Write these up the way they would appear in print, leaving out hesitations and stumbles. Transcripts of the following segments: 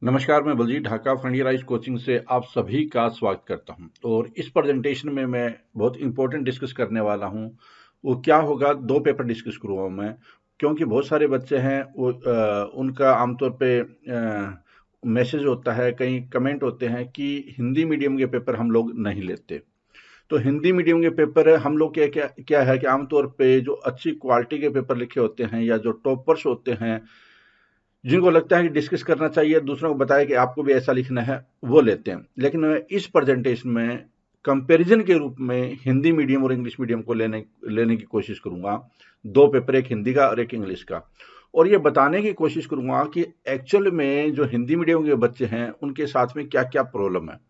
नमस्कार, मैं Baljeet Dhaka frontier coaching से आप सभी का स्वागत करता हूं। और इस प्रेजेंटेशन में मैं बहुत इंपॉर्टेंट डिस्कस करने वाला हूं। वो क्या होगा, दो पेपर डिस्कस करूंगा मैं, क्योंकि बहुत सारे बच्चे हैं वो उनका आमतौर पे मैसेज होता है, कई कमेंट होते हैं कि हिंदी मीडियम के पेपर हम लोग नहीं लेते। तो हिंदी मीडियम के पेपर हम लोग क्या क्या क्या है कि आमतौर पे जो अच्छी क्वालिटी के पेपर लिखे होते हैं या जो टॉपर्स होते हैं, जिनको लगता है कि डिस्कस करना चाहिए, दूसरों को बताया कि आपको भी ऐसा लिखना है, वो लेते हैं। लेकिन मैं इस प्रेजेंटेशन में कंपैरिजन के रूप में हिंदी मीडियम और इंग्लिश मीडियम को लेने की कोशिश करूंगा। दो पेपर, एक हिंदी का और एक इंग्लिश का, और ये बताने की कोशिश करूंगा कि एक्चुअल में जो हिंदी मीडियम के बच्चे हैं उनके साथ में क्या क्या प्रॉब्लम है,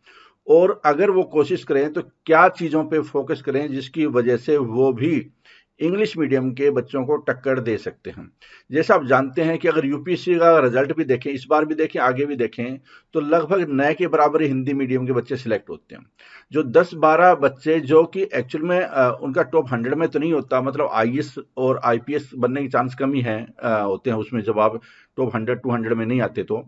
और अगर वो कोशिश करें तो क्या चीज़ों पे फोकस करें जिसकी वजह से वो भी इंग्लिश मीडियम के बच्चों को टक्कर दे सकते हैं। जैसे आप जानते हैं कि अगर यूपीएससी का रिजल्ट भी देखें, इस बार भी देखें, आगे भी देखें, तो लगभग नए के बराबर ही हिंदी मीडियम के बच्चे सिलेक्ट होते हैं। जो 10-12 बच्चे जो कि एक्चुअल में उनका टॉप 100 में तो नहीं होता, मतलब आईएएस और आईपीएस बनने की चांस कम ही है होते हैं उसमें, जब आप टॉप 100-200 में नहीं आते तो।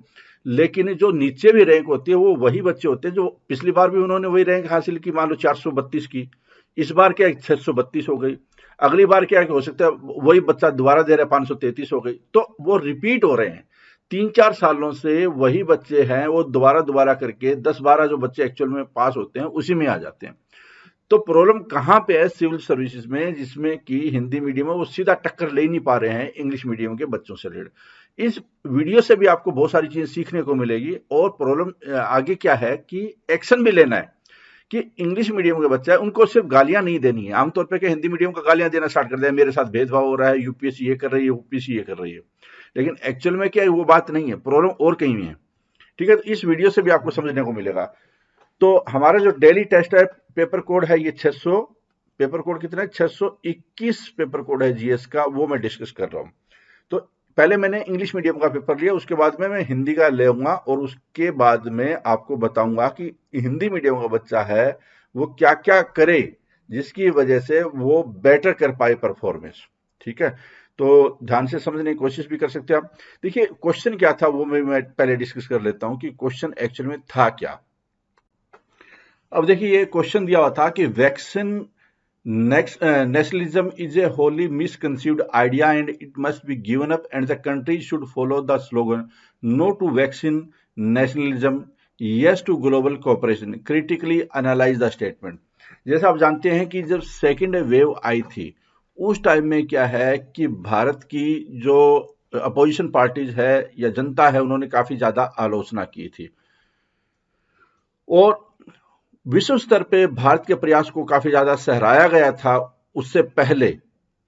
लेकिन जो नीचे भी रैंक होती है वो वही बच्चे होते हैं जो पिछली बार भी उन्होंने वही रैंक हासिल की, मान लो 432 की, इस बार क्या 632 हो गई, अगली बार क्या हो सकता है वही बच्चा दोबारा दे रहा है 533 हो गई। तो वो रिपीट हो रहे हैं, 3-4 सालों से वही बच्चे हैं, वो दोबारा दोबारा करके 10-12 जो बच्चे एक्चुअल में पास होते हैं उसी में आ जाते हैं। तो प्रॉब्लम कहाँ पे है सिविल सर्विसेज में, जिसमें कि हिंदी मीडियम में वो सीधा टक्कर ले नहीं पा रहे हैं इंग्लिश मीडियम के बच्चों से रिलेटेड। इस वीडियो से भी आपको बहुत सारी चीजें सीखने को मिलेगी, और प्रॉब्लम आगे क्या है कि एक्शन भी लेना है कि इंग्लिश मीडियम के बच्चे हैं उनको सिर्फ गालियां नहीं देनी है। आमतौर पे कि हिंदी मीडियम को गालियां देना स्टार्ट कर दिया, मेरे साथ भेदभाव हो रहा है, यूपीएससी ये कर रही है, यूपीएससी ये कर रही है। लेकिन एक्चुअल में क्या है, वो बात नहीं है, प्रॉब्लम और कहीं है। ठीक है, तो इस वीडियो से भी आपको समझने को मिलेगा। तो हमारा जो डेली टेस्ट है, पेपर कोड है ये 600, पेपर कोड कितना है, 621 पेपर कोड है जीएस का, वो मैं डिस्कस कर रहा हूँ। तो पहले मैंने इंग्लिश मीडियम का पेपर लिया, उसके बाद में मैं हिंदी का लेऊंगा, और उसके बाद में आपको बताऊंगा कि हिंदी मीडियम का बच्चा है वो क्या क्या करे जिसकी वजह से वो बेटर कर पाए परफॉर्मेंस। ठीक है, तो ध्यान से समझने की कोशिश भी कर सकते हैं आप। देखिए क्वेश्चन क्या था वो मैं पहले डिस्कस कर लेता हूं कि क्वेश्चन एक्चुअल में था क्या। अब देखिए ये क्वेश्चन दिया हुआ था कि vaccine nationalism is a wholly misconceived idea and it must be given up, and the country should follow the slogan no to vaccine nationalism, yes to global cooperation, critically analyze the statement। जैसे आप जानते हैं कि जब second wave आई थी उस time में क्या है कि भारत की जो अपोजिशन पार्टीज है या जनता है उन्होंने काफी ज्यादा आलोचना की थी, और विश्व स्तर पे भारत के प्रयास को काफी ज्यादा सहराया गया था। उससे पहले,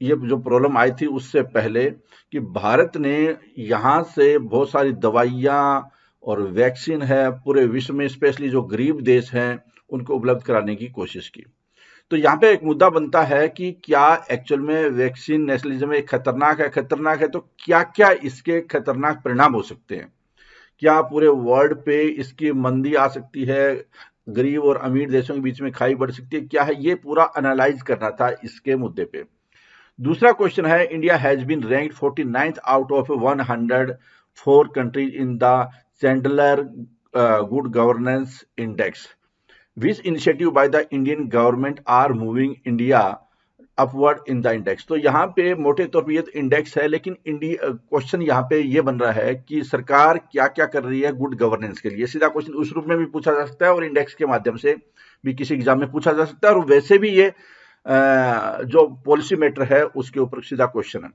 ये जो प्रॉब्लम आई थी उससे पहले, कि भारत ने यहाँ से बहुत सारी दवाइयाँ और वैक्सीन है पूरे विश्व में, स्पेशली जो गरीब देश हैं उनको उपलब्ध कराने की कोशिश की। तो यहाँ पे एक मुद्दा बनता है कि क्या एक्चुअल में वैक्सीन नेशनलिज्म एक खतरनाक है तो क्या क्या इसके खतरनाक परिणाम हो सकते हैं, क्या पूरे वर्ल्ड पे इसकी मंदी आ सकती है, गरीब और अमीर देशों के बीच में खाई बढ़ सकती है, क्या है, ये पूरा एनालाइज करना था इसके मुद्दे पे। दूसरा क्वेश्चन है, India has been ranked 49th out of 104 countries in the Chandler good governance index, which initiative by the Indian government are moving India upward in the index. तो यहाँ पे मोटे तौर पे ये तो इंडेक्स है, लेकिन इंडिया क्वेश्चन यहाँ पे ये बन रहा है कि सरकार क्या क्या कर रही है गुड गवर्नेंस के लिए। सीधा क्वेश्चन उस रूप में भी पूछा जा सकता है और इंडेक्स के माध्यम से भी किसी एग्जाम में पूछा जा सकता है, और वैसे भी ये जो पॉलिसी मैटर है उसके ऊपर सीधा क्वेश्चन है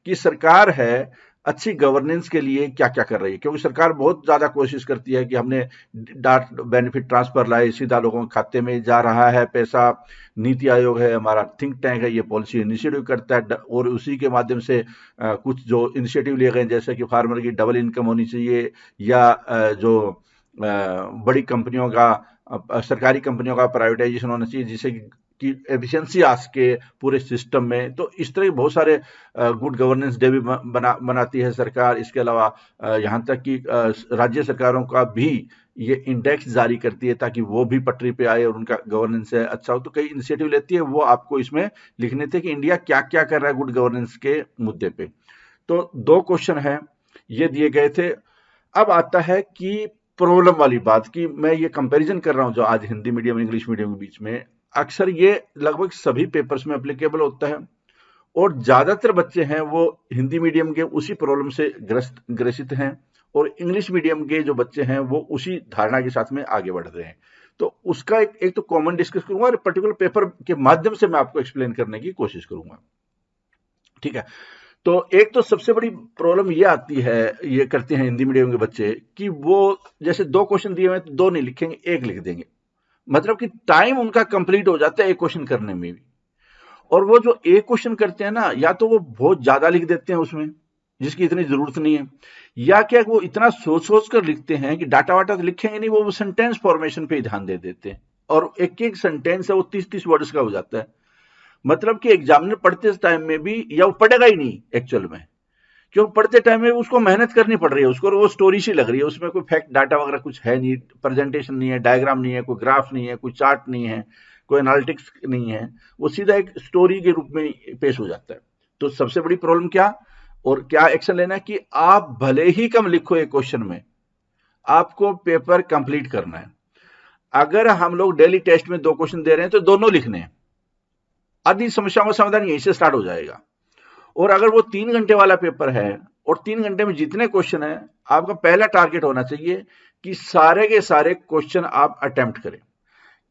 कि सरकार है अच्छी गवर्नेंस के लिए क्या क्या कर रही है, क्योंकि सरकार बहुत ज्यादा कोशिश करती है कि हमने डायरेक्ट बेनिफिट ट्रांसफर लाए, सीधा लोगों के खाते में जा रहा है पैसा, नीति आयोग है हमारा थिंक टैंक है, ये पॉलिसी इनिशिएटिव करता है, और उसी के माध्यम से कुछ जो इनिशिएटिव लिए गए जैसे कि फार्मर की डबल इनकम होनी चाहिए, या जो बड़ी कंपनियों का सरकारी कंपनियों का प्राइवेटाइजेशन होना चाहिए जिससे कि एफिशिएंसी आ सके पूरे सिस्टम में। तो इस तरह के बहुत सारे गुड गवर्नेंस डे भी बनाती है सरकार। इसके अलावा यहाँ तक कि राज्य सरकारों का भी ये इंडेक्स जारी करती है ताकि वो भी पटरी पे आए और उनका गवर्नेंस है अच्छा हो। तो कई इनिशिएटिव लेती है, वो आपको इसमें लिखने थे कि इंडिया क्या क्या कर रहा है गुड गवर्नेंस के मुद्दे पे। तो दो क्वेश्चन हैं ये दिए गए थे। अब आता है कि प्रॉब्लम वाली बात, कि मैं ये कंपैरिजन कर रहा हूं जो आज हिंदी मीडियम इंग्लिश मीडियम के बीच में, अक्सर ये लगभग सभी पेपर्स में एप्लीकेबल होता है, और ज्यादातर बच्चे हैं वो हिंदी मीडियम के उसी प्रॉब्लम से ग्रसित हैं, और इंग्लिश मीडियम के जो बच्चे हैं वो उसी धारणा के साथ में आगे बढ़ रहे हैं। तो उसका एक तो कॉमन डिस्कस करूंगा, और पर्टिकुलर पेपर के माध्यम से मैं आपको एक्सप्लेन करने की कोशिश करूंगा। ठीक है, तो एक तो सबसे बड़ी प्रॉब्लम ये आती है, ये करते हैं हिंदी मीडियम के बच्चे, कि वो जैसे 2 क्वेश्चन दिए हुए हैं तो 2 नहीं लिखेंगे, 1 लिख देंगे। मतलब कि टाइम उनका कंप्लीट हो जाता है एक क्वेश्चन करने में भी। और वो जो एक क्वेश्चन करते हैं ना, या तो वो बहुत ज्यादा लिख देते हैं उसमें जिसकी इतनी जरूरत नहीं है, या क्या वो इतना सोच सोच कर लिखते हैं कि डाटा वाटा तो लिखेंगे नहीं, वो सेंटेंस फॉर्मेशन पे ही ध्यान दे देते हैं, और एक एक सेंटेंस है वो 30-30 वर्ड्स का हो जाता है। मतलब कि एग्जामिनर पढ़ते टाइम में भी, या वो पढ़ेगा ही नहीं एक्चुअल में, क्यों पढ़ते टाइम में उसको मेहनत करनी पड़ रही है उसको, और वो स्टोरी सी लग रही है, उसमें कोई फैक्ट डाटा वगैरह कुछ है नहीं, प्रेजेंटेशन नहीं है, डायग्राम नहीं है, कोई ग्राफ नहीं है, कोई चार्ट नहीं है, कोई एनालिटिक्स नहीं है, वो सीधा एक स्टोरी के रूप में पेश हो जाता है। तो सबसे बड़ी प्रॉब्लम क्या, और क्या एक्शन लेना है, कि आप भले ही कम लिखो एक क्वेश्चन में, आपको पेपर कंप्लीट करना है। अगर हम लोग डेली टेस्ट में 2 क्वेश्चन दे रहे हैं तो दोनों लिखने हैं, आधी समस्याओं का समाधान यहीं से स्टार्ट हो जाएगा। और अगर वो 3 घंटे वाला पेपर है, और 3 घंटे में जितने क्वेश्चन है, आपका पहला टारगेट होना चाहिए कि सारे के सारे क्वेश्चन आप अटेम्प्ट करें।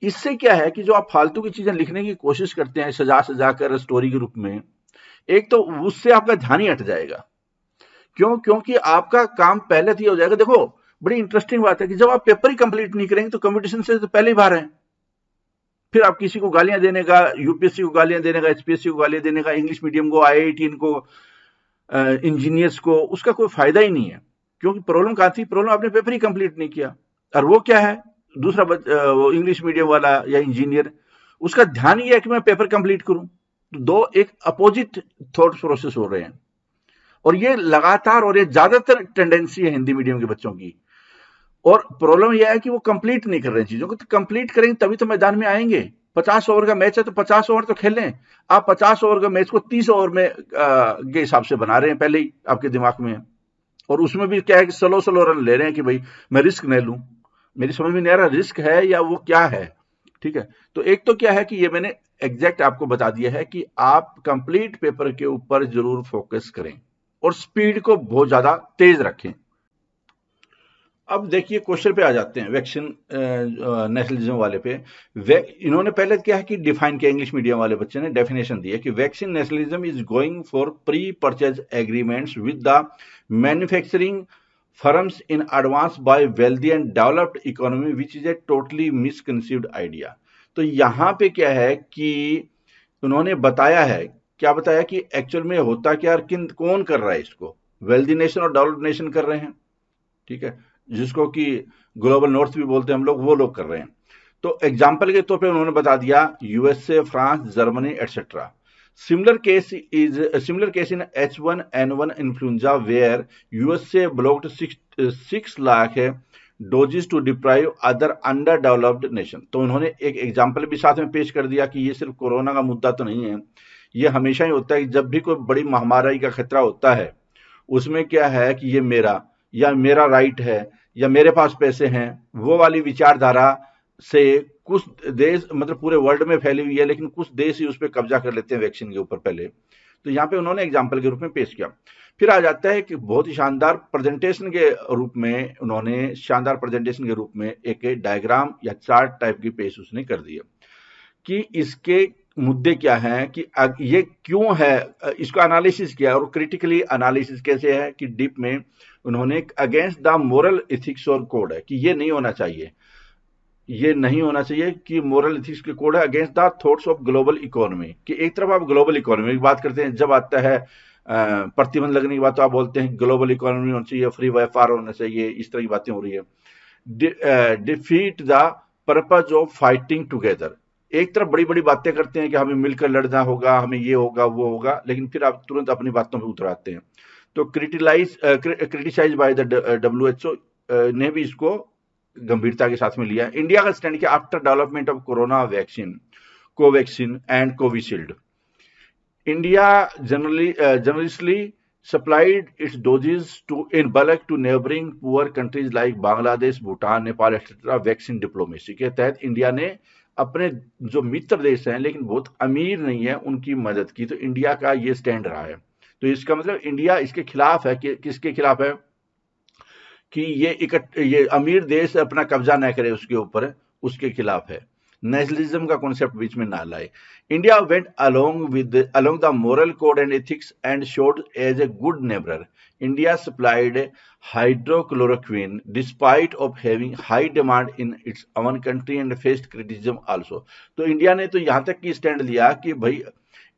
इससे क्या है कि जो आप फालतू की चीजें लिखने की कोशिश करते हैं सजा सजा कर स्टोरी के रूप में, एक तो उससे आपका ध्यान ही हट जाएगा। क्योंकि आपका काम पहले से ही हो जाएगा। देखो, बड़ी इंटरेस्टिंग बात है कि जब आप पेपर ही कंप्लीट नहीं करेंगे तो कंपटीशन से तो पहले ही बाहर हैं। फिर आप किसी को गालियां देने का, यूपीएससी को गालियां देने का, एचपीएससी को गालियां देने का, इंग्लिश मीडियम को, आईआईटी को, इंजीनियर्स को, उसका कोई फायदा ही नहीं है। क्योंकि प्रॉब्लम कहां थी, प्रॉब्लम आपने पेपर ही कंप्लीट नहीं किया। और वो क्या है, दूसरा वो इंग्लिश मीडियम वाला या इंजीनियर, उसका ध्यान ये है कि मैं पेपर कंप्लीट करूं। तो दो एक अपोजिट थॉट प्रोसेस हो रहे हैं, और ये लगातार, और ये ज्यादातर टेंडेंसी है हिंदी मीडियम के बच्चों की। और प्रॉब्लम यह है कि वो कंप्लीट नहीं कर रहे हैं चीजों को। तो कंप्लीट करेंगे तभी तो मैदान में आएंगे। 50 ओवर का मैच है तो 50 ओवर तो खेल लें। आप 50 ओवर का मैच को 30 ओवर में के हिसाब से बना रहे हैं, पहले ही आपके दिमाग में है। और उसमें भी क्या है कि स्लो स्लो रन ले रहे हैं कि भाई मैं रिस्क नहीं लूं। मेरी समझ में नहीं आ रहा रिस्क है या वो क्या है। ठीक है, तो एक तो क्या है कि ये मैंने एग्जैक्ट आपको बता दिया है कि आप कंप्लीट पेपर के ऊपर जरूर फोकस करें, और स्पीड को बहुत ज्यादा तेज रखें। अब देखिए क्वेश्चन पे आ जाते हैं, वैक्सीन नेशनलिज्म वाले पे। इन्होंने पहले क्या है कि डिफाइन किया, इंग्लिश मीडियम वाले बच्चे ने डेफिनेशन दी है कि vaccine nationalism is going for pre purchase agreements with the manufacturing firms in advance by wealthy and developed economy which is a totally misconceived idea. तो यहाँ पे क्या है कि उन्होंने बताया है, क्या बताया कि एक्चुअल में होता क्या, किन कौन कर रहा है इसको, वेल्दी नेशन और डेवलप्ड नेशन कर रहे हैं। ठीक है, जिसको कि ग्लोबल नॉर्थ भी बोलते हैं हम लोग, वो लोग कर रहे हैं। तो एग्जाम्पल के तौर पे उन्होंने बता दिया USA, France, Germany etcetera. Similar case in H1N1 influenza where USA blocked 6 lakh doses to deprive other under developed nation. तो उन्होंने एक एग्जाम्पल भी साथ में पेश कर दिया कि ये सिर्फ कोरोना का मुद्दा तो नहीं है, ये हमेशा ही होता है कि जब भी कोई बड़ी महामारी का खतरा होता है, उसमें क्या है कि ये मेरा, या मेरा राइट है, या मेरे पास पैसे हैं, वो वाली विचारधारा से कुछ देश, मतलब पूरे वर्ल्ड में फैली हुई है, लेकिन कुछ देश ही उस पर कब्जा कर लेते हैं वैक्सीन के ऊपर पहले। तो यहाँ पे उन्होंने एग्जाम्पल के रूप में पेश किया। फिर आ जाता है कि बहुत ही शानदार प्रेजेंटेशन के रूप में, उन्होंने शानदार प्रेजेंटेशन के रूप में एक डायग्राम या चार्ट टाइप की पेश उसने कर दी है कि इसके मुद्दे क्या हैं, कि ये क्यों है, इसका एनालिसिस किया, और क्रिटिकली एनालिसिस कैसे है कि डीप में उन्होंने अगेंस्ट द मोरल एथिक्स और कोड है कि ये नहीं होना चाहिए, ये नहीं होना चाहिए कि मोरल एथिक्स के कोड है against the thoughts of global economy. कि एक तरफ आप ग्लोबल इकोनॉमी की बात करते हैं, जब आता है प्रतिबंध लगने की बात तो आप बोलते हैं ग्लोबल इकोनॉमी होनी चाहिए, फ्री व्यापार होना चाहिए, इस तरह की बातें हो रही है। Defeat the purpose of fighting together. एक तरफ बड़ी बड़ी बातें करते हैं कि हमें मिलकर लड़ना होगा, हमें ये होगा वो होगा, लेकिन फिर आप तुरंत अपनी बातों पर उतर आते हैं। तो क्रिटिसाइज बाय द WHO ने भी इसको गंभीरता के साथ में लिया। इंडिया का स्टैंड किया after development of corona vaccine, Covaxin and Covishield. India generally supplied its doses in bulk to neighboring poor countries like Bangladesh, Bhutan, Nepal etcetera vaccine diplomacy के तहत इंडिया ने अपने जो मित्र देश हैं लेकिन बहुत अमीर नहीं है उनकी मदद की। तो इंडिया का ये स्टैंड रहा है। तो इसका मतलब इंडिया इसके खिलाफ है कि किसके खिलाफ है कि ये अमीर देश अपना कब्जा न करे उसके ऊपर, उसके खिलाफ है। नेशनलिज्म का कॉन्सेप्ट बीच में ना लाए। India went along the moral code and ethics and showed as a good neighbor. India supplied hydrochloroquine despite of having high demand in its own country and faced criticism also. तो India ने तो यहाँ तक की stand लिया कि भाई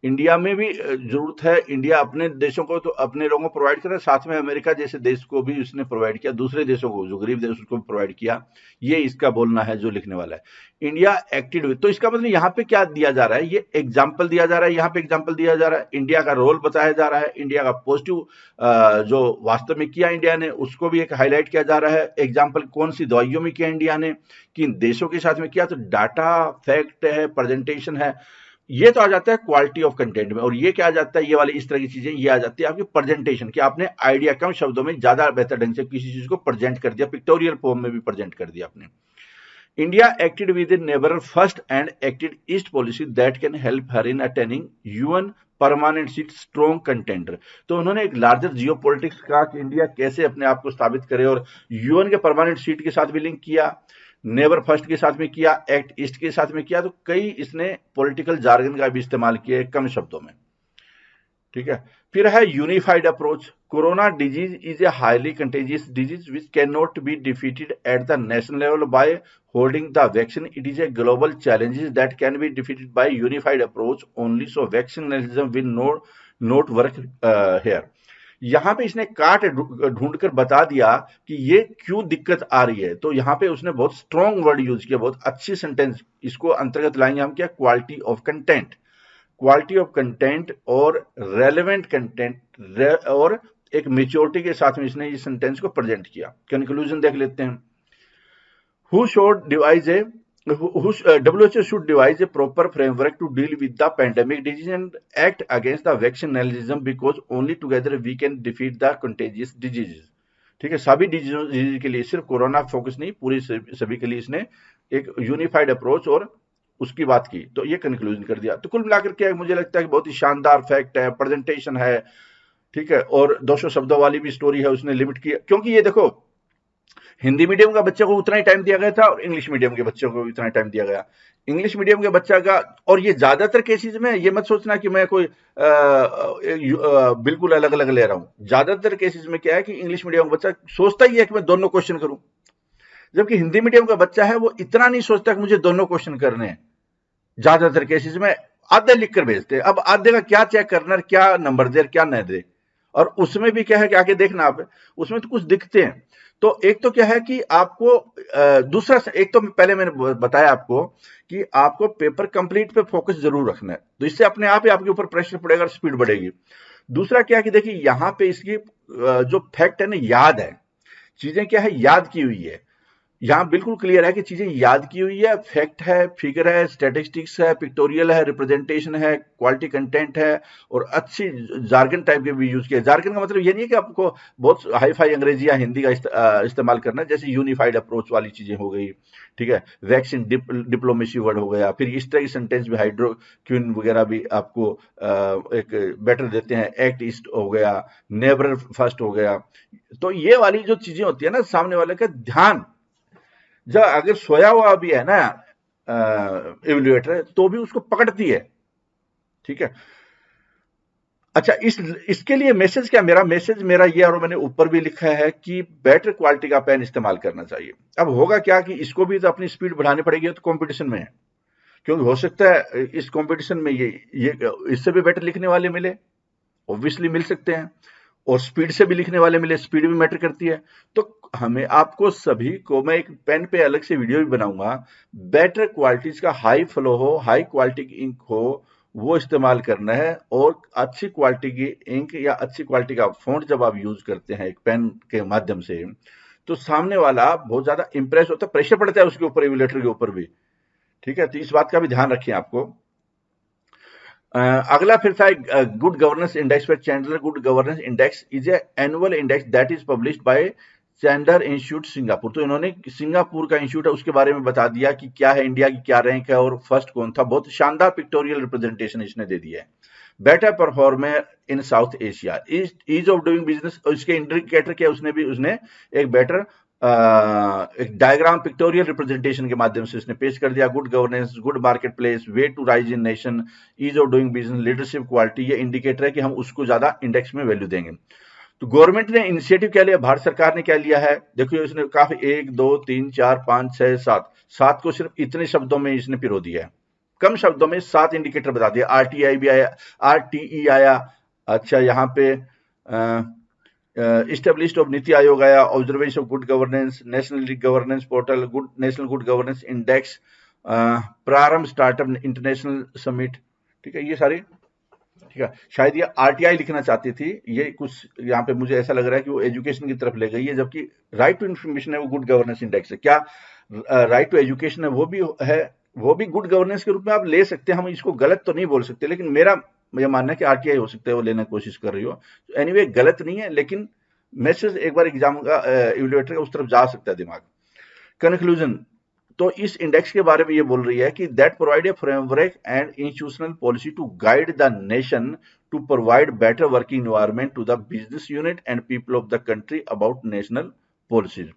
India में भी जरूरत है, इंडिया अपने देशों को तो अपने लोगों को प्रोवाइड कर रहा है, साथ में अमेरिका जैसे देश को भी उसने प्रोवाइड किया, दूसरे देशों को जो गरीब देश उसको भी प्रोवाइड किया। ये इसका बोलना है जो लिखने वाला है। इंडिया एक्टेड विद, तो इसका मतलब यहाँ पे क्या दिया जा रहा है, ये एग्जाम्पल दिया जा रहा है, यहाँ पे एग्जाम्पल दिया जा रहा है, इंडिया का रोल बताया जा रहा है, इंडिया का पॉजिटिव जो वास्तव में किया इंडिया ने उसको भी एक हाईलाइट किया जा रहा है। एग्जाम्पल कौन सी दवाइयों में किया इंडिया ने, किन देशों के साथ में किया, तो डाटा फैक्ट है, प्रेजेंटेशन है, ये तो आ जाता है क्वालिटी ऑफ कंटेंट में। और ये क्या आ जाता है, ये वाली इस तरह की चीजें ये आ जाती है आपकी प्रेजेंटेशन, कि आपने आइडिया कम शब्दों में ज्यादा बेहतर ढंग से किसी चीज को प्रेजेंट कर दिया, पिक्टोरियल फॉर्म में भी प्रेजेंट कर दिया आपने। India acted with in neighbour first and acted east policy that can help her in attaining UN permanent seat strong contender. तो उन्होंने एक लार्जर जियो पॉलिटिक्स का कि इंडिया कैसे अपने आप को स्थापित करे, और यूएन के परमानेंट सीट के साथ भी लिंक किया, नेबर फर्स्ट के साथ में किया, एक्ट ईस्ट के साथ में किया। तो कई इसने पॉलिटिकल जार्गन का भी इस्तेमाल किया कम शब्दों में। ठीक है, फिर है unified approach. Corona disease is a highly contagious disease which can not be defeated at the national level by holding the vaccine. It is a global challenges that can be defeated by unified approach only, so vaccination will not work here. यहाँ पे इसने काट ढूंढकर बता दिया कि ये क्यों दिक्कत आ रही है। तो यहाँ पे उसने बहुत स्ट्रॉन्ग वर्ड यूज किया, बहुत अच्छी सेंटेंस, इसको अंतर्गत लाएंगे हम क्या, quality of content, quality of content और रेलेवेंट कंटेंट, और एक मेच्योरिटी के साथ में इसने इस सेंटेंस को प्रेजेंट किया। कंक्लूजन देख लेते हैं। WHO should devise a proper framework to deal with the pandemic disease and act against the vaccinalism, because only together we can defeat the contagious diseases. ठीक है, सभी डिजीज के लिए, सिर्फ कोरोना फोकस नहीं, पूरी सभी के लिए इसने एक यूनिफाइड अप्रोच और उसकी बात की। तो ये कंक्लूजन कर दिया। तो कुल मिलाकर के मुझे लगता है कि बहुत ही शानदार फैक्ट है, प्रेजेंटेशन है, ठीक है, और 200 शब्दों वाली भी स्टोरी है, उसने लिमिट किया। क्योंकि ये देखो, हिंदी मीडियम का बच्चे को उतना ही टाइम दिया गया था और इंग्लिश मीडियम के बच्चों को इतना टाइम दिया गया। इंग्लिश मीडियम के बच्चा का, और ये ज्यादातर केसेस में ये मत सोचना कि मैं कोई बिल्कुल अलग अलग ले रहा हूं। ज्यादातर केसेस में क्या है कि इंग्लिश मीडियम का बच्चा सोचता ही है कि मैं दोनों क्वेश्चन करूं, जबकि हिंदी मीडियम का बच्चा है वो इतना नहीं सोचता कि मुझे दोनों क्वेश्चन करने हैं। ज्यादातर केसेस में आधे लिख कर भेजते हैं, अब आधे का क्या चेक करना, क्या नंबर दे क्या न दे। और उसमें भी क्या है कि आगे देखना आप, उसमें तो कुछ दिखते हैं। तो एक तो क्या है कि आपको दूसरा, एक तो पहले मैंने बताया आपको कि आपको पेपर कंप्लीट पे फोकस जरूर रखना है, तो इससे अपने आप ही आपके ऊपर प्रेशर पड़ेगा और स्पीड बढ़ेगी। दूसरा क्या है कि देखिए यहां पे इसकी जो फैक्ट है ना, याद है, चीजें क्या है याद की हुई है। यहां बिल्कुल क्लियर है कि चीजें याद की हुई है, फैक्ट है, फिगर है, स्टैटिस्टिक्स है, पिक्टोरियल है, रिप्रेजेंटेशन है, क्वालिटी कंटेंट है, और अच्छी जार्गन टाइप के भी यूज किया। जार्गन का मतलब ये नहीं है कि आपको बहुत हाई फाई अंग्रेजी या हिंदी का इस्तेमाल करना है, जैसे यूनिफाइड अप्रोच वाली चीजें हो गई, ठीक है, वैक्सीन डिप्लोमेसी वर्ड हो गया, फिर इस तरह की सेंटेंस भी हाइड्रोक्विन वगैरह भी आपको एक बेटर देते हैं, एक्ट ईस्ट हो गया, नेबर फर्स्ट हो गया। तो ये वाली जो चीजें होती है ना, सामने वाले का ध्यान, जब अगर सोया हुआ भी है ना इवैल्यूएटर, तो भी उसको पकड़ती है। ठीक है, अच्छा, इसके लिए मैसेज क्या, मेरा ये, और मैंने ऊपर भी लिखा है कि बेटर क्वालिटी का पेन इस्तेमाल करना चाहिए। अब होगा क्या कि इसको भी तो अपनी स्पीड बढ़ानी पड़ेगी, तो कंपटीशन में है, क्योंकि हो सकता है इस कंपटीशन में ये इससे भी बेटर लिखने वाले मिले, ऑब्वियसली मिल सकते हैं, और स्पीड से भी लिखने वाले मिले, स्पीड भी मैटर करती है। तो हमें आपको सभी को, मैं एक पेन पे अलग से वीडियो भी बनाऊंगा, बेटर क्वालिटीज का, हाई फ्लो हो, हाई क्वालिटी की इंक हो, वो इस्तेमाल करना है। और अच्छी क्वालिटी की इंक या अच्छी क्वालिटी का फॉन्ट जब आप यूज करते हैं एक पेन के माध्यम से, तो सामने वाला बहुत ज्यादा इंप्रेस होता है, प्रेशर पड़ता है उसके ऊपर, इवैल्यूएटर के ऊपर भी। ठीक है, तो इस बात का भी ध्यान रखिए आपको। अगला फिर था गुड गवर्नेंस इंडेक्स पे। Chandler good governance index is a annual index that is published by Chandler institute Singapore. तो इन्होंने सिंगापुर का इंस्टीट्यूट है उसके बारे में बता दिया कि क्या है, इंडिया की क्या रैंक है और फर्स्ट कौन था। बहुत शानदार पिक्टोरियल रिप्रेजेंटेशन इसने दे दिया है। Better performer in South Asia, ease of doing business, इसके इंडिकेटर क्या उसने एक बेटर एक डायग्राम पिक्टोरियल रिप्रेजेंटेशन के माध्यम से इसने पेश कर दिया। Good governance, good market place, way to rise in nation, ease of doing business, leadership quality, ये इंडिकेटर है कि हम उसको ज्यादा इंडेक्स में वैल्यू देंगे। तो गवर्नमेंट ने इनिशिएटिव क्या लिया, भारत सरकार ने क्या लिया है, देखिए इसने काफी 1 2 3 4 5 6 7 को सिर्फ इतने शब्दों में इसने पिरो दिया है, कम शब्दों में 7 इंडिकेटर बता दिया। आरटीआई भी आया, आरटीई आया, अच्छा यहाँ पे इस्टेब्लिश्ड ऑफ नीति आयोग आया, observation of good governance, national governance portal, good national good governance index, प्रारंभ स्टार्टअप इंटरनेशनल समिट। ठीक है, ये सारी, ठीक है। शायद ये आरटीआई लिखना चाहती थी, ये कुछ यहाँ पे मुझे ऐसा लग रहा है कि वो एजुकेशन की तरफ ले गई है, जबकि राइट टू इंफॉर्मेशन है वो गुड गवर्नेंस इंडेक्स है। क्या राइट टू एजुकेशन है वो भी है, वो भी गुड गवर्नेंस के रूप में आप ले सकते हैं, हम इसको गलत तो नहीं बोल सकते, लेकिन मेरा यह मानना है कि आरटीआई हो सकता है वो लेने की कोशिश कर रही हो। एनीवे गलत नहीं है, लेकिन मैसेज एक बार एग्जाम का इवैल्यूएटर का उस तरफ जा सकता है दिमाग। कंक्लूजन, तो इस इंडेक्स के बारे में ये बोल रही है कि that provide a framework and institutional policy to guide the nation to provide better working environment to the business unit and people of the country about national policies.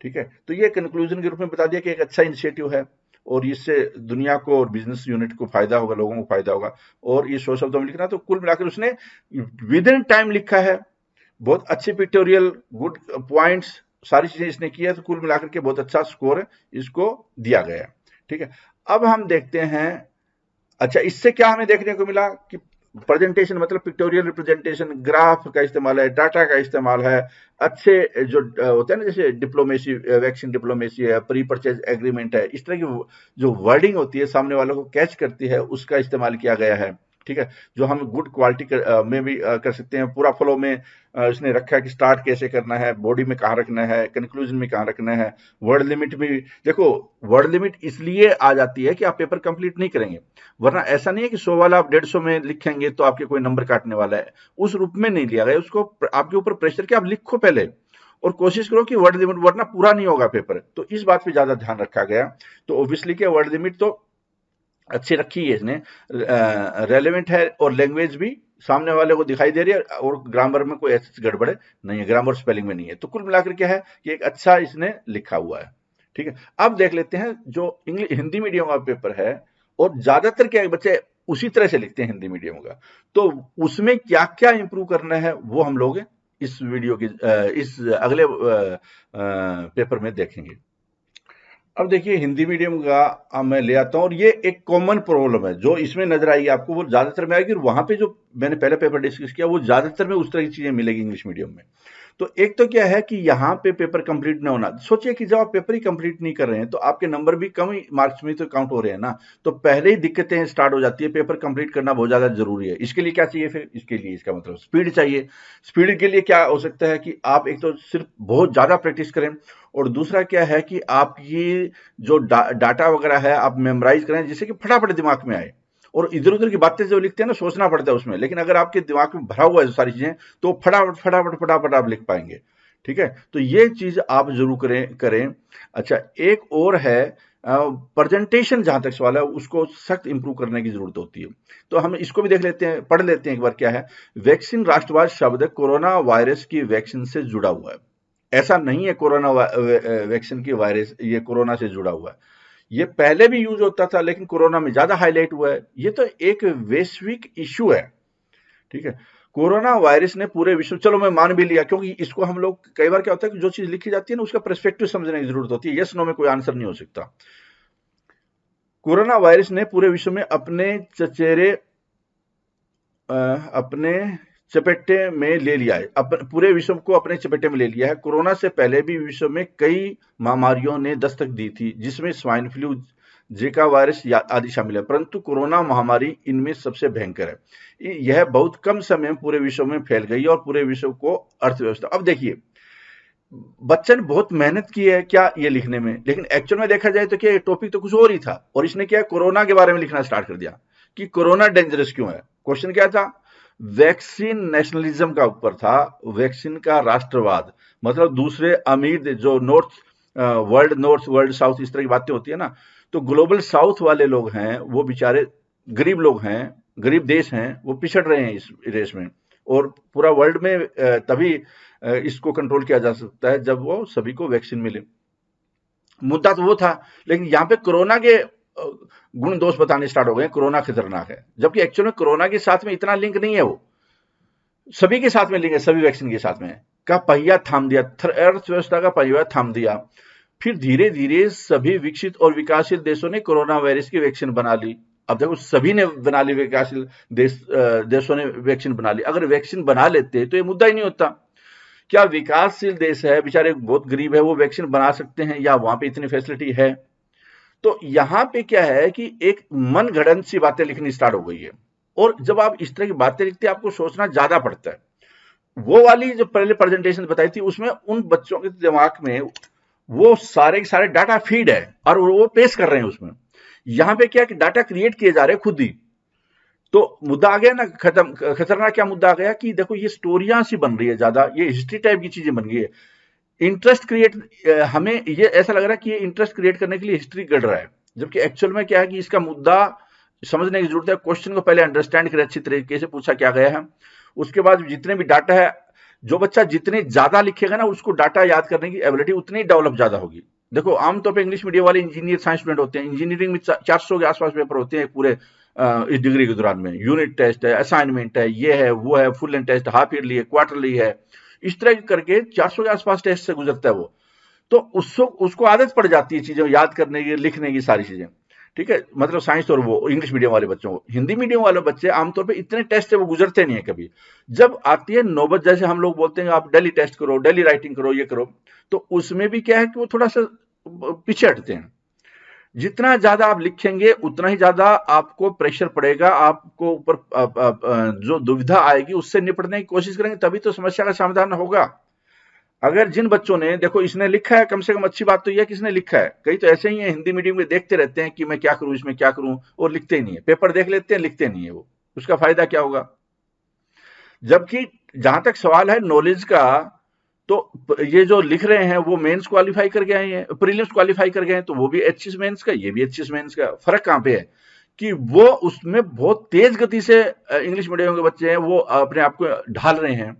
ठीक है, तो ये कंक्लूजन के रूप में बता दिया कि एक अच्छा इनिशिएटिव है और इससे दुनिया को और बिजनेस यूनिट को फायदा होगा, लोगों को फायदा होगा। और ये 100 शब्दों में लिखना, तो कुल मिलाकर उसने विद इन टाइम लिखा है, बहुत अच्छे पिक्टोरियल, गुड पॉइंट्स, सारी चीजें इसने की है, तो कुल मिलाकर के बहुत अच्छा स्कोर इसको दिया गया है। ठीक है, अब हम देखते हैं, अच्छा इससे क्या हमें देखने को मिला कि प्रेजेंटेशन मतलब पिक्टोरियल रिप्रेजेंटेशन, ग्राफ का इस्तेमाल है, डाटा का इस्तेमाल है, अच्छे जो होते हैं ना जैसे डिप्लोमेसी, वैक्सीन डिप्लोमेसी है, प्री परचेज एग्रीमेंट है, इस तरह की जो वर्डिंग होती है सामने वालों को कैच करती है, उसका इस्तेमाल किया गया है। ठीक है, जो हम गुड क्वालिटी में भी कर सकते हैं। पूरा फ्लो में इसने रखा है कि स्टार्ट कैसे करना है, बॉडी में कहाँ रखना है, कंक्लूजन में कहाँ रखना है, वर्ड लिमिट में भी देखो। वर्ड लिमिट इसलिए आ जाती है कि आप पेपर कंप्लीट नहीं करेंगे, वरना ऐसा नहीं है कि 100 वाला आप 150 में लिखेंगे तो आपके कोई नंबर काटने वाला है, उस रूप में नहीं लिया गया। उसको आपके ऊपर प्रेशर कि आप लिखो पहले और कोशिश करो कि वर्ड लिमिट, वरना पूरा नहीं होगा पेपर। तो इस बात पे ज्यादा ध्यान रखा गया। तो ऑब्वियसली क्या वर्ड लिमिट तो अच्छी रखी है इसने, रेलेवेंट है और लैंग्वेज भी सामने वाले को दिखाई दे रही है, और ग्रामर में कोई ऐसी गड़बड़ नहीं है, ग्रामर स्पेलिंग में नहीं है। तो कुल मिलाकर क्या है कि एक अच्छा इसने लिखा हुआ है। ठीक है, अब देख लेते हैं जो इंग्लिश हिंदी मीडियम का पेपर है, और ज्यादातर क्या है बच्चे उसी तरह से लिखते हैं हिंदी मीडियम का, तो उसमें क्या क्या इंप्रूव करना है वो हम लोग इस वीडियो की इस अगले पेपर में देखेंगे। अब देखिए हिंदी मीडियम का मैं ले आता हूं, और ये एक कॉमन प्रॉब्लम है जो इसमें नजर आएगी आपको, वो ज्यादातर में आएगी, और वहां पे जो मैंने पहले पेपर डिस्कस किया वो ज्यादातर में उस तरह की चीजें मिलेगी इंग्लिश मीडियम में। तो एक तो क्या है कि यहाँ पे पेपर कंप्लीट ना होना, सोचिए कि जब आप पेपर ही कंप्लीट नहीं कर रहे हैं तो आपके नंबर भी कम ही मार्क्स में तो काउंट हो रहे हैं ना, तो पहले ही दिक्कतें स्टार्ट हो जाती है। पेपर कंप्लीट करना बहुत ज्यादा जरूरी है। इसके लिए क्या चाहिए फिर, इसके लिए इसका मतलब स्पीड चाहिए। स्पीड के लिए क्या हो सकता है कि आप एक तो सिर्फ बहुत ज्यादा प्रैक्टिस करें, और दूसरा क्या है कि आप ये जो डाटा वगैरह है आप मेमोराइज करें जिससे कि फटाफट दिमाग में आए। और इधर उधर की बातें जो लिखते हैं ना सोचना पड़ता है उसमें, लेकिन अगर आपके दिमाग में भरा हुआ है सारी चीजें तो फटाफट फटाफट फटाफट आप लिख पाएंगे। ठीक है, तो ये चीज आप जरूर करें। अच्छा एक और है प्रेजेंटेशन, जहां तक सवाल है उसको सख्त इंप्रूव करने की जरूरत होती है। तो हम इसको भी देख लेते हैं, पढ़ लेते हैं एक बार क्या है। वैक्सीन राष्ट्रवाद शब्द कोरोना वायरस की वैक्सीन से जुड़ा हुआ है, ऐसा नहीं है कोरोना वैक्सीन की वायरस ये कोरोना से जुड़ा हुआ है, ये पहले भी यूज होता था लेकिन कोरोना में ज्यादा हाईलाइट हुआ है। ये तो एक वैश्विक इश्यू है। ठीक है, कोरोना वायरस ने पूरे विश्व, चलो मैं मान भी लिया, क्योंकि इसको हम लोग कई बार क्या होता है कि जो चीज लिखी जाती है ना उसका पर्सपेक्टिव समझने की जरूरत होती है, यस नो में कोई आंसर नहीं हो सकता। कोरोना वायरस ने पूरे विश्व में अपने चपेटे में ले लिया है, पूरे विश्व को अपने चपेटे में ले लिया है। कोरोना से पहले भी विश्व में कई महामारियों ने दस्तक दी थी, जिसमें स्वाइन फ्लू, जीका वायरस आदि शामिल है, परंतु कोरोना महामारी इनमें सबसे भयंकर है। यह बहुत कम समय में पूरे विश्व में फैल गई और पूरे विश्व को अर्थव्यवस्था। अब देखिए बच्चन बहुत मेहनत की है क्या ये लिखने में, लेकिन एक्चुअल में देखा जाए तो क्या टॉपिक तो कुछ और ही था, और इसने क्या कोरोना के बारे में लिखना स्टार्ट कर दिया कि कोरोना डेंजरस क्यों है। क्वेश्चन क्या था, वैक्सीन नेशनलिज्म का ऊपर था, वैक्सीन का राष्ट्रवाद, मतलब दूसरे अमीर जो नॉर्थ वर्ल्ड साउथ इस तरह की बातें होती है ना, तो ग्लोबल साउथ वाले लोग हैं वो बेचारे गरीब लोग हैं, गरीब देश हैं, वो पिछड़ रहे हैं इस रेस में, और पूरा वर्ल्ड में तभी इसको कंट्रोल किया जा सकता है जब वो सभी को वैक्सीन मिले। मुद्दा तो वो था, लेकिन यहाँ पे कोरोना के गुण दोष बताने स्टार्ट हो गए, कोरोना खतरनाक है, जबकि एक्चुअल में कोरोना के साथ में इतना लिंक नहीं है, वो सभी के साथ में लिंक है, सभी वैक्सीन के साथ में है। का पहिया थाम दिया, अर्थव्यवस्था का पहिया थाम दिया। फिर धीरे धीरे सभी विकसित और विकासशील देशों ने कोरोना वायरस की वैक्सीन बना ली। अब देखो सभी ने बना ली, विकासशील देशों ने वैक्सीन बना ली। अगर वैक्सीन बना लेते तो ये मुद्दा ही नहीं होता। क्या विकासशील देश है, बेचारे बहुत गरीब है, वो वैक्सीन बना सकते हैं या वहां पे इतनी फैसिलिटी है? तो यहां पे क्या है कि एक मन गढ़ंत सी बातें लिखनी स्टार्ट हो गई है, और जब आप इस तरह की बातें लिखते हैं आपको सोचना ज्यादा पड़ता है। वो वाली जो पहले प्रेजेंटेशन बताई थी उसमें उन बच्चों के दिमाग में वो सारे के सारे डाटा फीड है और वो पेश कर रहे हैं उसमें। यहां पे क्या कि डाटा क्रिएट किए जा रहे हैं खुद ही। तो मुद्दा आ गया ना, खतरनाक क्या मुद्दा आ गया कि देखो ये स्टोरियां सी बन रही है, ज्यादा ये हिस्ट्री टाइप की चीजें बन गई है। इंटरेस्ट क्रिएट, हमें ये ऐसा लग रहा है कि ये इंटरेस्ट क्रिएट करने के लिए हिस्ट्री गढ़ रहा है, जबकि एक्चुअल में क्या है कि इसका मुद्दा समझने की जरूरत है। क्वेश्चन को पहले अंडरस्टैंड करें, अच्छी तरीके से पूछा क्या गया है, उसके बाद जितने भी डाटा है, जो बच्चा जितने ज्यादा लिखेगा ना उसको डाटा याद करने की एबिलिटी उतनी डेवलप ज्यादा होगी। देखो आमतौर पे इंग्लिश मीडियम वाले इंजीनियर साइंस स्टूडेंट होते हैं, इंजीनियरिंग में 400 के आसपास पेपर होते हैं पूरे इस डिग्री के दौरान में। यूनिट टेस्ट है, असाइनमेंट है, ये है वो है, full and test, half yearly है, क्वार्टरली है, इस तरह करके 400 के आसपास टेस्ट से गुजरता है वो। तो उसको आदत पड़ जाती है चीजें याद करने की, लिखने की, सारी चीजें। ठीक है, मतलब साइंस और वो इंग्लिश मीडियम वाले बच्चों को। हिंदी मीडियम वाले बच्चे आमतौर पे इतने टेस्ट से वो गुजरते नहीं है कभी। जब आती है नौबत, जैसे हम लोग बोलते हैं आप डेली टेस्ट करो, डेली राइटिंग करो, ये करो, तो उसमें भी क्या है कि वो थोड़ा सा पीछे हटते हैं। जितना ज्यादा आप लिखेंगे उतना ही ज्यादा आपको प्रेशर पड़ेगा, आपको ऊपर जो दुविधा आएगी उससे निपटने की कोशिश करेंगे, तभी तो समस्या का समाधान होगा। अगर जिन बच्चों ने, देखो इसने लिखा है, कम से कम अच्छी बात तो यह है कि इसने लिखा है। कई तो ऐसे ही है हिंदी मीडियम के, देखते रहते हैं कि मैं क्या करूं, इसमें क्या करूं, और लिखते ही नहीं है, पेपर देख लेते हैं, लिखते नहीं है वो, उसका फायदा क्या होगा? जबकि जहां तक सवाल है नॉलेज का, तो ये जो लिख रहे हैं वो मेंस क्वालिफाई कर गए हैं, प्रीलिम्स क्वालिफाई कर गए हैं, तो वो भी एचएस मेंस का, ये भी एचएस मेंस का। फर्क कहां पे है कि वो उसमें बहुत तेज गति से इंग्लिश मीडियम के बच्चे हैं वो अपने आप को ढाल रहे हैं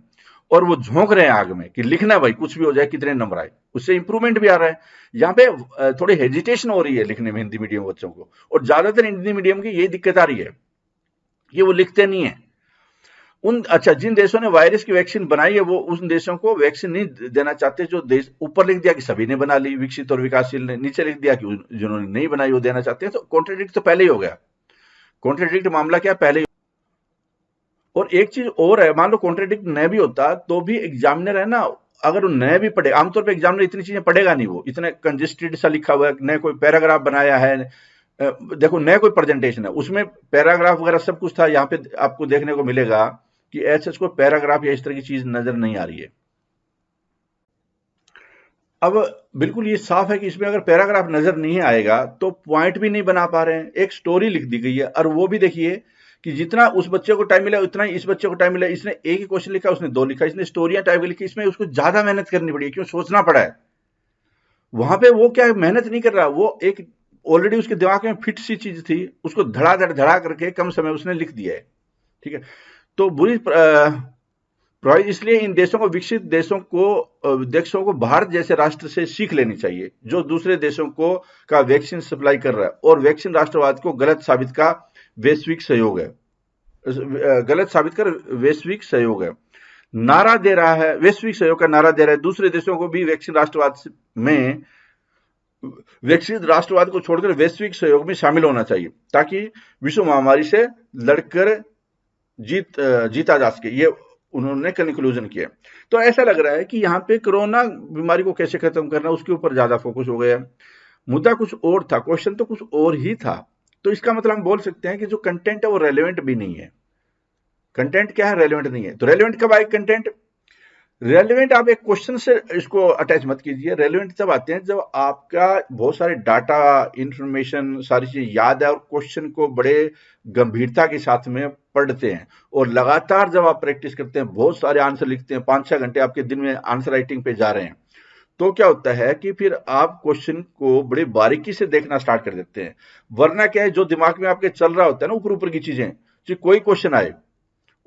और वो झोंक रहे हैं आग में कि लिखना भाई, कुछ भी हो जाए, कितने नंबर आए, उससे इंप्रूवमेंट भी आ रहा है। यहाँ पे थोड़ी हेजिटेशन हो रही है लिखने में हिंदी मीडियम बच्चों को, और ज्यादातर हिंदी मीडियम की यही दिक्कत आ रही है कि वो लिखते नहीं है। अच्छा, जिन देशों ने वायरस की वैक्सीन बनाई है वो उन देशों को वैक्सीन नहीं देना चाहते। जो देश ऊपर लिख दिया कि सभी ने बना ली, विकसित और विकासशील ने, नीचे लिख दिया कि जिन्होंने नहीं बनाई वो देना चाहते हैं। तो कॉन्ट्रेडिक्ट तो पहले ही हो गया, कॉन्ट्रेडिक्ट मामला क्या पहले ही। और एक चीज और है, मान लो कॉन्ट्रेडिक्ट न भी होता तो भी एग्जामिनर है ना, अगर वो न भी पढ़े, आमतौर पे एग्जामिनर इतनी चीजें पढ़ेगा नहीं, वो इतने कंजेस्टेड सा लिखा हुआ है, न कोई पैराग्राफ बनाया है, देखो न कोई प्रेजेंटेशन है, उसमें पैराग्राफ वगैरह सब कुछ था। यहाँ पे आपको देखने को मिलेगा कि ऐसे को पैराग्राफ या इस तरह की चीज नजर नहीं आ रही है। अब बिल्कुल ये साफ है कि इसमें अगर पैराग्राफ नजर नहीं आएगा तो पॉइंट भी नहीं बना पा रहे हैं। एक स्टोरी लिख दी गई है, और वो भी देखिए कि जितना उस बच्चे को टाइम मिला उतना ही इस बच्चे को टाइम मिला। इसने एक ही क्वेश्चन लिखा, उसने 2 लिखा, इसने स्टोरियां टाइप लिखी, इसमें उसको ज्यादा मेहनत करनी पड़ी, क्यों सोचना पड़ा है। वहां पे वो क्या मेहनत नहीं कर रहा, वो एक ऑलरेडी उसके दिमाग में फिट सी चीज थी, उसको धड़ाधड़ धड़ा करके कम समय उसने लिख दिया है। ठीक है, तो बुरी प्रॉब्लम, इसलिए इन देशों को, विकसित देशों को भारत जैसे राष्ट्र से सीख लेनी चाहिए जो दूसरे देशों को का वैक्सीन सप्लाई कर रहा है, और वैक्सीन राष्ट्रवाद को गलत साबित का वैश्विक सहयोग है, गलत साबित कर वैश्विक सहयोग है नारा दे रहा है, वैश्विक सहयोग का नारा दे रहा है। दूसरे देशों को भी वैक्सीन राष्ट्रवाद को छोड़कर वैश्विक सहयोग में शामिल होना चाहिए, ताकि विश्व महामारी से लड़कर जीता जा सके। ये उन्होंने कंक्लूजन किया। तो ऐसा लग रहा है कि यहाँ पे कोरोना बीमारी को कैसे खत्म करना, उसके ऊपर ज्यादा फोकस हो गया। मुद्दा कुछ और था, क्वेश्चन तो कुछ और ही था। तो इसका मतलब हम बोल सकते हैं कि जो कंटेंट है वो रेलेवेंट भी नहीं है। कंटेंट क्या है, रेलेवेंट नहीं है। तो रेलेवेंट कब आए कंटेंट? रेलिवेंट आप एक क्वेश्चन से इसको अटैच मत कीजिए। रेलिवेंट तब आते हैं जब आपका बहुत सारे डाटा, इंफॉर्मेशन, सारी चीजें याद है और क्वेश्चन को बड़े गंभीरता के साथ में पढ़ते हैं और लगातार जब आप प्रैक्टिस करते हैं, बहुत सारे आंसर लिखते हैं, 5-6 घंटे आपके दिन में आंसर राइटिंग पे जा रहे हैं, तो क्या होता है कि फिर आप क्वेश्चन को बड़े बारीकी से देखना स्टार्ट कर देते हैं। वरना क्या है, जो दिमाग में आपके चल रहा होता है ना, ऊपर ऊपर की चीजें, कि कोई क्वेश्चन आए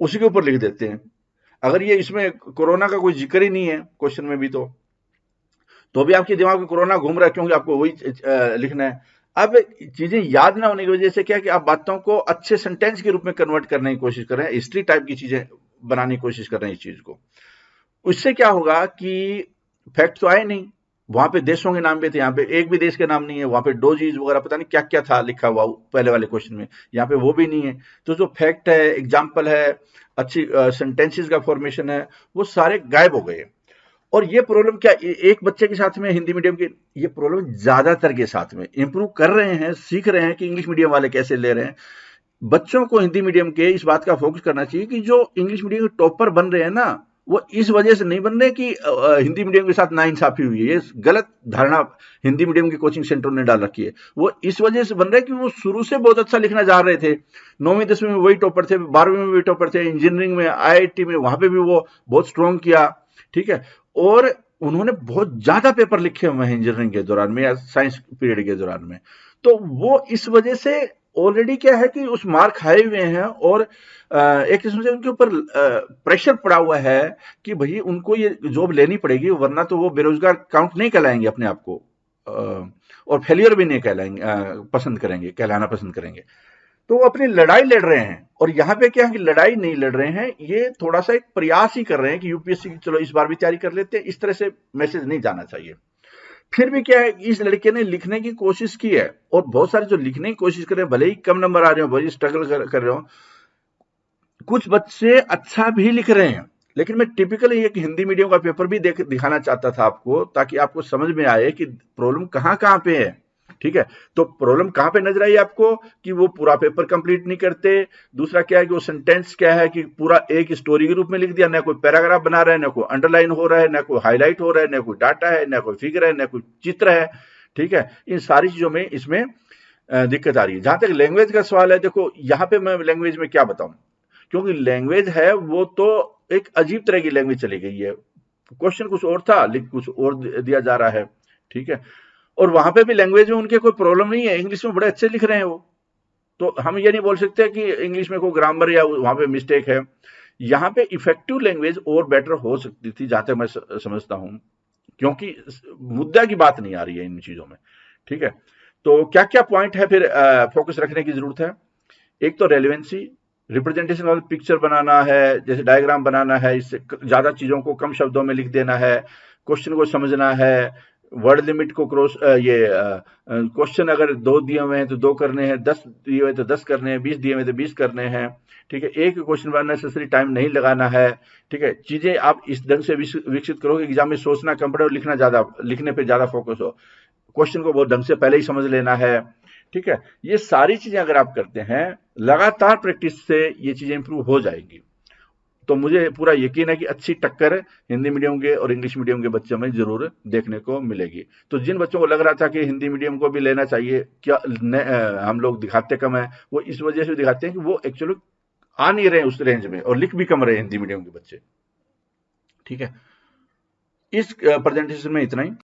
उसी के ऊपर लिख देते हैं। अगर ये इसमें कोरोना का कोई जिक्र ही नहीं है क्वेश्चन में भी, तो भी आपके दिमाग में कोरोना घूम रहा है, क्योंकि आपको वही लिखना है। अब चीजें याद ना होने की वजह से क्या है कि आप बातों को अच्छे सेंटेंस के रूप में कन्वर्ट करने की कोशिश कर रहे हैं, हिस्ट्री टाइप की चीजें बनाने की कोशिश कर रहे हैं इस चीज को। उससे क्या होगा कि फैक्ट तो आए नहीं। वहां पे देशों के नाम भी थे, यहाँ पे एक भी देश के नाम नहीं है। वहां पे डोजीज वगैरह पता नहीं क्या क्या था लिखा हुआ पहले वाले क्वेश्चन में, यहाँ पे वो भी नहीं है। तो जो फैक्ट है, एग्जाम्पल है, अच्छी सेंटेंसेस का फॉर्मेशन है, वो सारे गायब हो गए। और ये प्रॉब्लम क्या एक बच्चे के साथ में, हिंदी मीडियम के, ये प्रॉब्लम ज्यादातर के साथ में। इंप्रूव कर रहे हैं, सीख रहे हैं कि इंग्लिश मीडियम वाले कैसे ले रहे हैं। बच्चों को हिंदी मीडियम के इस बात का फोकस करना चाहिए कि जो इंग्लिश मीडियम के टॉपर बन रहे हैं ना, वो इस वजह से नहीं बन रहे कि हिंदी मीडियम के साथ नाइंसाफी हुई है। ये गलत धारणा हिंदी मीडियम के कोचिंग सेंटर ने डाल रखी है। वो इस वजह से बन रहे हैं कि वो शुरू से बहुत अच्छा लिखना जा रहे थे। 9वीं 10वीं में वही टॉपर थे, 12वीं में भी टॉपर थे, इंजीनियरिंग में, आईआईटी में, वहां पे भी वो बहुत स्ट्रॉन्ग किया। ठीक है। और उन्होंने बहुत ज्यादा पेपर लिखे हुए हैं इंजीनियरिंग के दौरान में या साइंस पीरियड के दौरान में। तो वो इस वजह से ऑलरेडी क्या है कि उस मार्क खाए हुए हैं और एक किस्म से उनके ऊपर प्रेशर पड़ा हुआ है कि भाई उनको ये जॉब लेनी पड़ेगी, वरना तो वो बेरोजगार काउंट नहीं कहलाएंगे अपने आप को, और फेलियर भी नहीं कहलाएंगे, पसंद करेंगे, कहलाना पसंद करेंगे। तो वो अपनी लड़ाई लड़ रहे हैं। और यहाँ पे क्या है कि लड़ाई नहीं लड़ रहे हैं, ये थोड़ा सा एक प्रयास ही कर रहे हैं कि यूपीएससी की चलो इस बार भी तैयारी कर लेते हैं। इस तरह से मैसेज नहीं जाना चाहिए। फिर भी क्या है, इस लड़के ने लिखने की कोशिश की है और बहुत सारे जो लिखने की कोशिश कर रहे हैं, भले ही कम नंबर आ रहे हो, भले ही स्ट्रगल कर रहे हो, कुछ बच्चे अच्छा भी लिख रहे हैं। लेकिन मैं टिपिकली एक हिंदी मीडियम का पेपर भी दिखाना चाहता था आपको, ताकि आपको समझ में आए कि प्रॉब्लम कहाँ कहाँ पे है। ठीक है। तो प्रॉब्लम कहाँ पे नजर आई आपको कि वो पूरा पेपर कंप्लीट नहीं करते। दूसरा क्या है कि वो सेंटेंस क्या है कि पूरा एक स्टोरी के रूप में लिख दिया, ना कोई पैराग्राफ बना रहा है, ना कोई अंडरलाइन हो रहा है, ना कोई हाईलाइट हो रहा है, ना कोई डाटा है, ना कोई फिगर है, ना कोई चित्र है। ठीक है। इन सारी चीजों में इसमें दिक्कत आ रही है। जहां तक लैंग्वेज का सवाल है, देखो यहाँ पे मैं लैंग्वेज में क्या बताऊं, क्योंकि लैंग्वेज है वो तो एक अजीब तरह की लैंग्वेज चली गई है। क्वेश्चन कुछ और था, लिख कुछ और दिया जा रहा है। ठीक है। और वहां पे भी लैंग्वेज में उनके कोई प्रॉब्लम नहीं है, इंग्लिश में बड़े अच्छे लिख रहे हैं वो। तो हम ये नहीं बोल सकते कि इंग्लिश में कोई ग्रामर या वहां पे मिस्टेक है। यहाँ पे इफेक्टिव लैंग्वेज और बेटर हो सकती थी, जहां तक मैं समझता हूं, क्योंकि मुद्दा की बात नहीं आ रही है इन चीजों में। ठीक है। तो क्या क्या पॉइंट है फिर फोकस रखने की जरूरत है। एक तो रेलिवेंसी, रिप्रेजेंटेशन वाली पिक्चर बनाना है, जैसे डायग्राम बनाना है, इससे ज्यादा चीजों को कम शब्दों में लिख देना है, क्वेश्चन को समझना है, वर्ड लिमिट को क्रॉस, ये क्वेश्चन अगर 2 दिए हुए हैं तो 2 करने हैं, 10 दिए हुए तो 10 करने हैं, 20 दिए हुए तो 20 करने हैं। ठीक है। एक क्वेश्चन पर नेसेसरी टाइम नहीं लगाना है। ठीक है। चीजें आप इस ढंग से विकसित करोगे एग्जाम में, सोचना कम पड़े और लिखना ज्यादा, लिखने पे ज्यादा फोकस हो। क्वेश्चन को बहुत ढंग से पहले ही समझ लेना है। ठीक है। ये सारी चीजें अगर आप करते हैं लगातार प्रैक्टिस से, ये चीजें इंप्रूव हो जाएंगी। तो मुझे पूरा यकीन है कि अच्छी टक्कर हिंदी मीडियम के और इंग्लिश मीडियम के बच्चों में जरूर देखने को मिलेगी। तो जिन बच्चों को लग रहा था कि हिंदी मीडियम को भी लेना चाहिए, क्या हम लोग दिखाते कम है, वो इस वजह से दिखाते हैं कि वो एक्चुअली आ नहीं रहे उस रेंज में और लिख भी कम रहे हिंदी मीडियम के बच्चे। ठीक है। इस प्रेजेंटेशन में इतना ही।